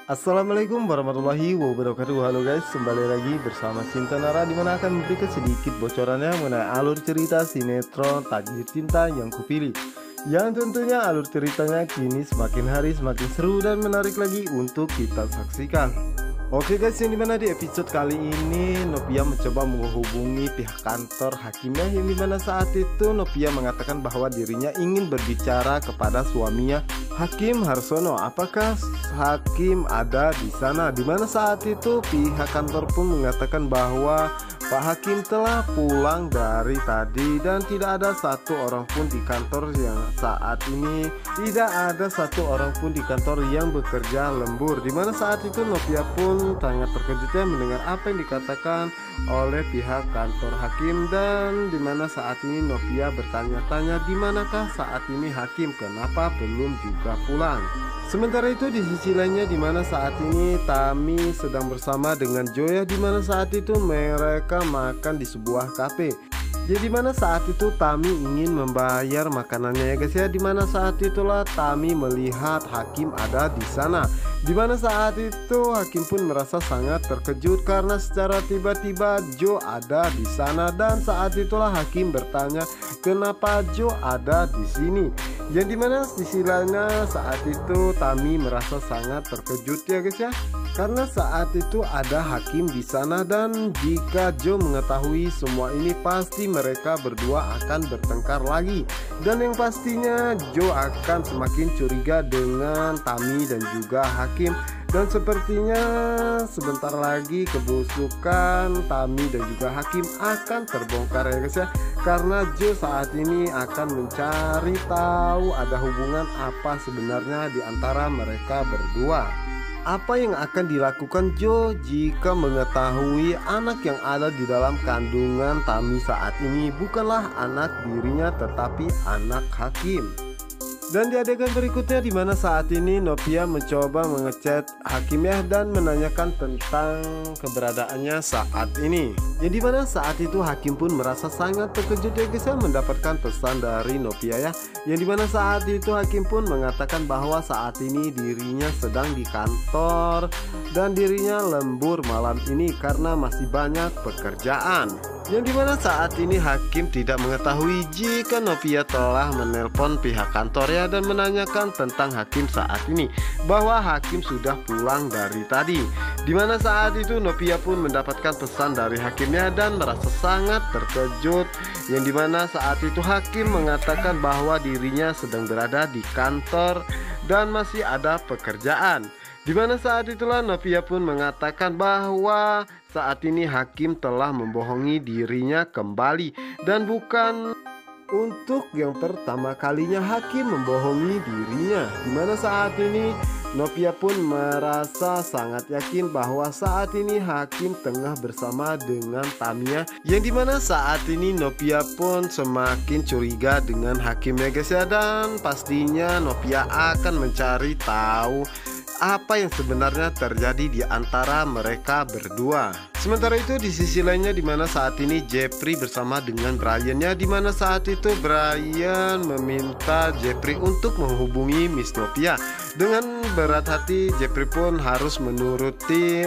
Assalamualaikum warahmatullahi wabarakatuh. Halo guys, kembali lagi bersama Cinta Nara, dimana akan memberikan sedikit bocorannya mengenai alur cerita sinetron Takdir Cinta yang kupilih, yang tentunya alur ceritanya kini semakin hari semakin seru dan menarik lagi untuk kita saksikan. Oke guys, yang dimana di episode kali ini Novia mencoba menghubungi pihak kantor Hakimnya, yang dimana saat itu Novia mengatakan bahwa dirinya ingin berbicara kepada suaminya Hakim Harsono. Apakah Hakim ada di sana? Dimana saat itu pihak kantor pun mengatakan bahwa Pak Hakim telah pulang dari tadi dan tidak ada satu orang pun di kantor yang saat ini yang bekerja lembur. Dimana saat itu Novia pun sangat terkejut mendengar apa yang dikatakan oleh pihak kantor Hakim, dan dimana saat ini Novia bertanya-tanya di manakah saat ini Hakim, kenapa belum juga pulang. Sementara itu di sisi lainnya, dimana saat ini Tami sedang bersama dengan Joya, dimana saat itu mereka makan di sebuah kafe. Jadi dimana saat itu Tami ingin membayar makanannya ya guys ya. Dimana saat itulah Tami melihat Hakim ada di sana. Dimana saat itu Hakim pun merasa sangat terkejut karena secara tiba-tiba Jo ada di sana, dan saat itulah Hakim bertanya kenapa Jo ada di sini. Yang dimana sisi lainnya saat itu Tami merasa sangat terkejut ya guys ya, karena saat itu ada Hakim di sana, dan jika Jo mengetahui semua ini pasti mereka berdua akan bertengkar lagi, dan yang pastinya Jo akan semakin curiga dengan Tami dan juga Hakim. Dan sepertinya sebentar lagi kebusukan Tami dan juga Hakim akan terbongkar ya guys ya, karena Jo saat ini akan mencari tahu ada hubungan apa sebenarnya di antara mereka berdua. Apa yang akan dilakukan Jo jika mengetahui anak yang ada di dalam kandungan Tami saat ini bukanlah anak dirinya tetapi anak Hakim. Dan di adegan berikutnya, dimana saat ini Novia mencoba mengechat Hakimnya dan menanyakan tentang keberadaannya saat ini. Yang dimana saat itu Hakim pun merasa sangat terkejut ya guys ya, mendapatkan pesan dari Novia ya. Yang dimana saat itu Hakim pun mengatakan bahwa saat ini dirinya sedang di kantor dan dirinya lembur malam ini karena masih banyak pekerjaan. Yang dimana saat ini Hakim tidak mengetahui jika Novia telah menelpon pihak kantornya dan menanyakan tentang Hakim saat ini, bahwa Hakim sudah pulang dari tadi. Dimana saat itu Novia pun mendapatkan pesan dari Hakimnya dan merasa sangat terkejut. Yang dimana saat itu Hakim mengatakan bahwa dirinya sedang berada di kantor dan masih ada pekerjaan. Dimana saat itulah Novia pun mengatakan bahwa saat ini Hakim telah membohongi dirinya kembali, dan bukan untuk yang pertama kalinya Hakim membohongi dirinya. Dimana saat ini Novia pun merasa sangat yakin bahwa saat ini Hakim tengah bersama dengan Tamiya. Yang dimana saat ini Novia pun semakin curiga dengan Hakimnya guys ya, dan pastinya Novia akan mencari tahu apa yang sebenarnya terjadi di antara mereka berdua. Sementara itu di sisi lainnya, dimana saat ini Jeffrey bersama dengan Brian-nya, dimana saat itu Brian meminta Jeffrey untuk menghubungi Miss Novia. Dengan berat hati Jeffrey pun harus menuruti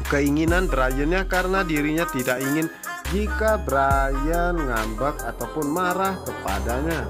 keinginan Brian-nya karena dirinya tidak ingin jika Brian ngambek ataupun marah kepadanya.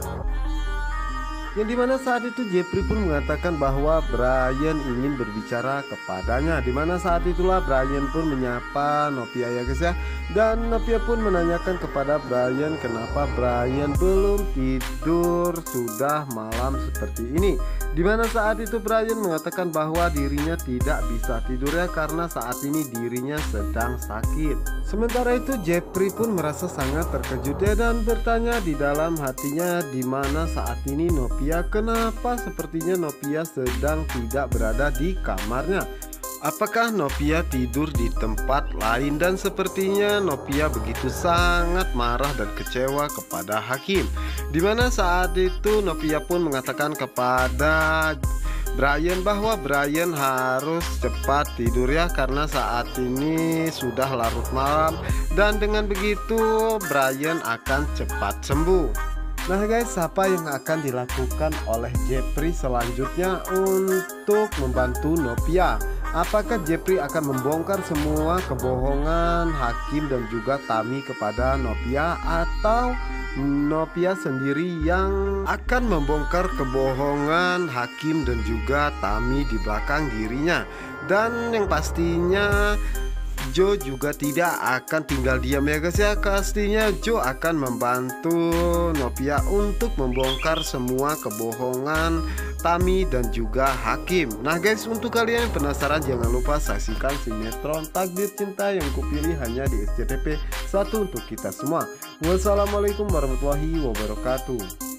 Yang dimana saat itu Jeffrey pun mengatakan bahwa Brian ingin berbicara kepadanya. Dimana saat itulah Brian pun menyapa Novia ya guys ya, dan Novia pun menanyakan kepada Brian kenapa Brian belum tidur sudah malam seperti ini. Dimana saat itu Brian mengatakan bahwa dirinya tidak bisa tidur ya karena saat ini dirinya sedang sakit. Sementara itu Jeffrey pun merasa sangat terkejut ya, dan bertanya di dalam hatinya dimana saat ini Novia, kenapa sepertinya Novia sedang tidak berada di kamarnya. Apakah Novia tidur di tempat lain? Dan sepertinya Novia begitu sangat marah dan kecewa kepada Hakim. Dimana saat itu Novia pun mengatakan kepada Brian bahwa Brian harus cepat tidur ya karena saat ini sudah larut malam, dan dengan begitu Brian akan cepat sembuh. Nah guys, apa yang akan dilakukan oleh Jeffrey selanjutnya untuk membantu Novia? Apakah Jeffrey akan membongkar semua kebohongan Hakim dan juga Tami kepada Novia, atau Novia sendiri yang akan membongkar kebohongan Hakim dan juga Tami di belakang dirinya? Dan yang pastinya Joe juga tidak akan tinggal diam ya guys ya. Pastinya Joe akan membantu Novia untuk membongkar semua kebohongan Tami dan juga Hakim. Nah guys, untuk kalian yang penasaran, jangan lupa saksikan sinetron Takdir Cinta yang kupilih hanya di SCTV 1 untuk kita semua. Wassalamualaikum warahmatullahi wabarakatuh.